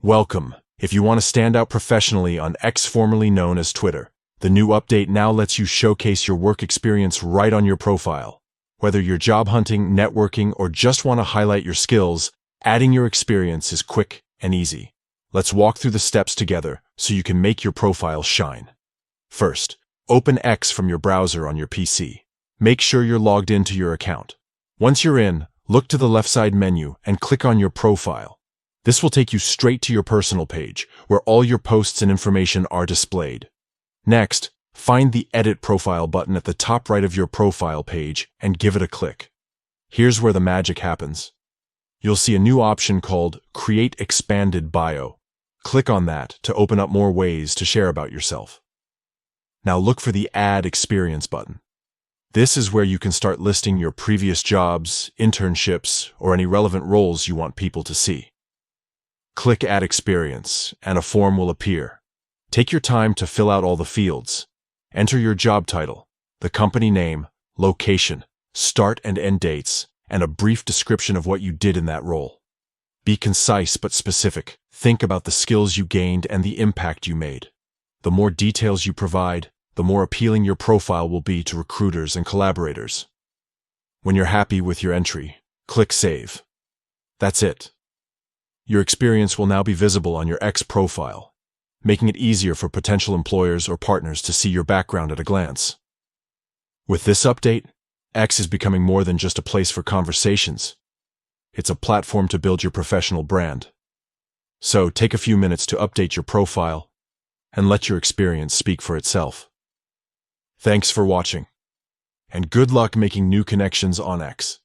Welcome. If you want to stand out professionally on X, formerly known as Twitter, the new update now lets you showcase your work experience right on your profile. Whether you're job hunting, networking, or just want to highlight your skills, adding your experience is quick and easy. Let's walk through the steps together so you can make your profile shine. First, open X from your browser on your PC. Make sure you're logged into your account. Once you're in, look to the left side menu and click on your profile. This will take you straight to your personal page, where all your posts and information are displayed. Next, find the Edit Profile button at the top right of your profile page and give it a click. Here's where the magic happens. You'll see a new option called Create Expanded Bio. Click on that to open up more ways to share about yourself. Now look for the Add Experience button. This is where you can start listing your previous jobs, internships, or any relevant roles you want people to see. Click Add Experience, and a form will appear. Take your time to fill out all the fields. Enter your job title, the company name, location, start and end dates, and a brief description of what you did in that role. Be concise but specific. Think about the skills you gained and the impact you made. The more details you provide, the more appealing your profile will be to recruiters and collaborators. When you're happy with your entry, click Save. That's it. Your experience will now be visible on your X profile, making it easier for potential employers or partners to see your background at a glance. With this update, X is becoming more than just a place for conversations. It's a platform to build your professional brand. So take a few minutes to update your profile and let your experience speak for itself. Thanks for watching, and good luck making new connections on X.